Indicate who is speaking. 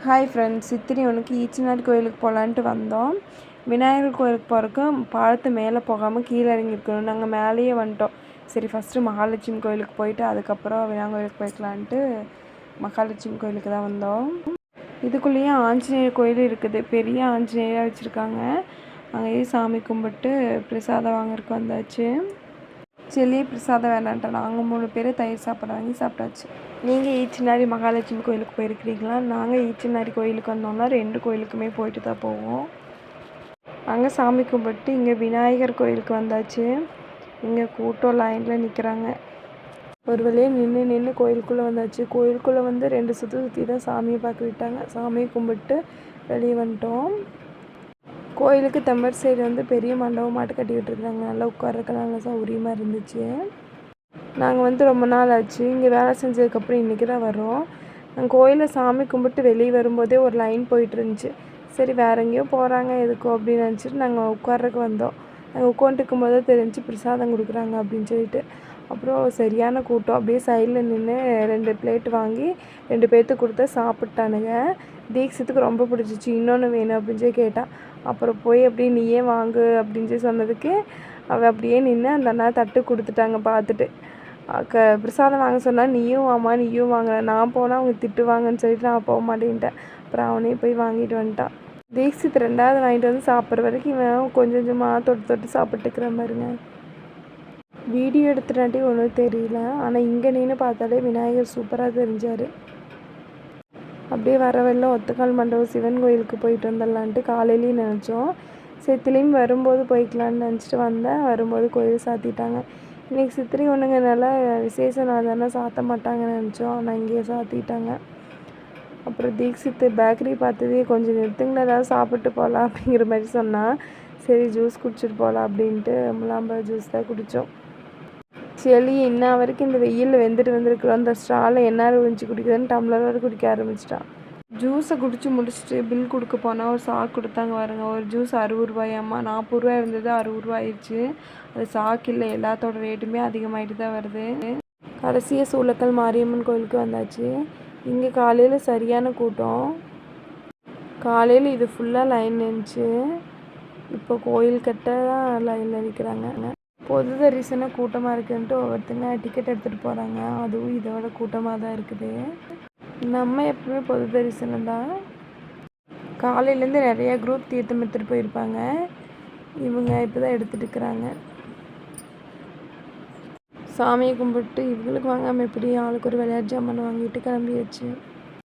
Speaker 1: Hi friends, சித்திரை ஒன்றுக்கு ஈச்சனாரி கோயிலுக்கு போகலான்ட்டு வந்தோம். விநாயகர் கோயிலுக்கு போகிறக்கு பாலத்து மேலே போகாமல் கீழே இறங்கியிருக்கணும். நாங்கள் மேலேயே வந்துட்டோம். சரி, ஃபஸ்ட்டு மகாலட்சுமி கோயிலுக்கு போயிட்டு அதுக்கப்புறம் விநாயகர் கோயிலுக்கு போய்க்கலான்ட்டு மகாலட்சுமி கோயிலுக்கு தான் வந்தோம். இதுக்குள்ளேயே ஆஞ்சநேயர் கோயில் இருக்குது. பெரிய ஆஞ்சநேயராக வச்சுருக்காங்க. அங்கேயே சாமி கும்பிட்டு பிரசாதம் வாங்குறதுக்கு வந்தாச்சு. செல்லி பிரசாதம் வேணான்ட்டா. நாங்கள் 3 பேர் தயிர் சாப்பாடு வாங்கி சாப்பிட்டாச்சு. நீங்கள் ஈச்சனாரி மகாலட்சுமி கோயிலுக்கு போயிருக்கிறீங்களா? நாங்கள் ஈச்சனாரி கோயிலுக்கு வந்தோம்னா 2 கோயிலுக்குமே போயிட்டு தான் போவோம். அங்கே சாமி கும்பிட்டு இங்கே விநாயகர் கோயிலுக்கு வந்தாச்சு. இங்கே கூட்டம் லைனில் நிற்கிறாங்க. ஒரு வழியாக நின்று கோயிலுக்குள்ளே வந்தாச்சு. கோயிலுக்குள்ளே வந்து 2 சுற்றி தான் சாமியை பார்க்க விட்டாங்க. சாமியை கும்பிட்டு வெளியே வந்துட்டோம். கோயிலுக்கு தெம்பர் சைடு வந்து பெரிய மண்டபம் மாட்டு கட்டி விட்டுருக்காங்க. நல்லா உட்கார்றதுக்கு நல்லா சௌகரியமாக இருந்துச்சு. நாங்கள் வந்து ரொம்ப நாள் ஆச்சு இங்கே வேலை செஞ்சதுக்கப்புறம் இன்றைக்கி தான் வரோம். நாங்கள் கோயிலில் சாமி கும்பிட்டு வெளியே வரும்போதே ஒரு லைன் போயிட்டு இருந்துச்சு. சரி, வேறு எங்கேயோ போகிறாங்க எதுக்கோ அப்படின்னு நினச்சிட்டு நாங்கள் உட்கார்றதுக்கு வந்தோம். நாங்கள் உட்காந்துருக்கும் போதே தெரிஞ்சு பிரசாதம் கொடுக்குறாங்க அப்படின்னு சொல்லிட்டு. அப்புறம் சரியான கூட்டம். அப்படியே சைடில் நின்று 2 பிளேட் வாங்கி 2 பேர்த்துக்கு கொடுத்தா சாப்பிட்டானுங்க. தீக்ஷித்துக்கு ரொம்ப பிடிச்சிச்சு. இன்னொன்று வேணும் அப்படின்னு சொல்லி கேட்டான். அப்புறம் போய் அப்படியே நீயே வாங்கு அப்படின்னு சொல்லி சொன்னதுக்கு அவள் அப்படியே நின்று அந்த அண்ணா தட்டு கொடுத்துட்டாங்க. பார்த்துட்டு பிரசாதம் வாங்க சொன்னால் நீயும் வாங்க, நான் போனால் அவங்க திட்டுவாங்கன்னு சொல்லிட்டு நான் போக மாட்டேன்ட்டேன். அப்புறம் அவனே போய் வாங்கிட்டு வந்துட்டான். தீக்ஷித் 2வது வாங்கிட்டு வந்து சாப்பிட்ற வரைக்கும் இவன் கொஞ்சம் கொஞ்சமாக தொட்டு சாப்பிட்டுக்கிற மாதிரிங்க. வீடியோ எடுத்துட்டாட்டி ஒன்றும் தெரியல. ஆனால் இங்கே நின்று பார்த்தாலே விநாயகர் சூப்பராக தெரிஞ்சார். அப்படியே வர வெளில ஒத்தக்கால் மண்டபம் சிவன் கோயிலுக்கு போயிட்டு வந்துடலான்ட்டு காலையிலேயும் நினச்சோம். சரி, திரும்பி வரும்போது போய்க்கலான்னு நினச்சிட்டு வந்தேன். வரும்போது கோயில் சாத்திட்டாங்க. இன்றைக்கி சித்திரை ஒன்றுங்கனால விசேஷம் நான் தானே சாத்த மாட்டாங்கன்னு நினச்சோம். ஆனால் இங்கேயே சாத்திட்டாங்க. அப்புறம் தீக்ஷித் பேக்கரி பார்த்ததே கொஞ்சம் நிறுத்துங்களா, ஏதாவது சாப்பிட்டு போகலாம் அப்படிங்கிற மாதிரி சொன்னால் சரி ஜூஸ் குடிச்சிட்டு போகலாம் அப்படின்ட்டு முலாம்பழ ஜூஸ் தான் குடித்தோம். செளி இன்ன வரைக்கும் இந்த வெயிலில் வந்துருக்குறோம். அந்த ஸ்ட்ராவில் எந்நேரம் விழிச்சு குடிக்கிறதுன்னு டம்ளரோடு குடிக்க ஆரம்பிச்சிட்டான். ஜூஸை குடித்து முடிச்சுட்டு பில் கொடுக்க போனால் ஒரு சாக்கு கொடுத்தாங்க பாருங்க. ஒரு ஜூஸ் 60 ரூபாயாம்மா. 40 ரூபா இருந்தது, 60 ரூபா ஆயிடுச்சு. அது சாக்கு இல்லை, எல்லாத்தோட ரேட்டுமே அதிகமாகிட்டு தான் வருது. கடைசியாக சூளக்கல் மாரியம்மன் கோயிலுக்கு வந்தாச்சு. இங்கே காலையில் சரியான கூட்டம். காலையில் இது ஃபுல்லாக லைன் நின்றுச்சு. இப்போ கோயில் கட்ட தான் லைனில் நிற்கிறாங்க. பொது தரிசனம் கூட்டமாக இருக்குன்ட்டு ஒவ்வொருத்தங்க டிக்கெட் எடுத்துகிட்டு போகிறாங்க. அதுவும் இதோட கூட்டமாக தான் இருக்குது. நம்ம எப்பவுமே பொது தரிசனம் தான். காலையிலேருந்து நிறையா குரூப் தீர்த்தம் எடுத்துகிட்டு போயிருப்பாங்க. இவங்க இப்போ தான் எடுத்துகிட்டு இருக்கிறாங்க. சாமியை கும்பிட்டு இவங்களுக்கு வாங்காமல் எப்படி ஆளுக்கு ஒரு விளையாட்டு ஜாமான் வாங்கிட்டு கிளம்பியாச்சு.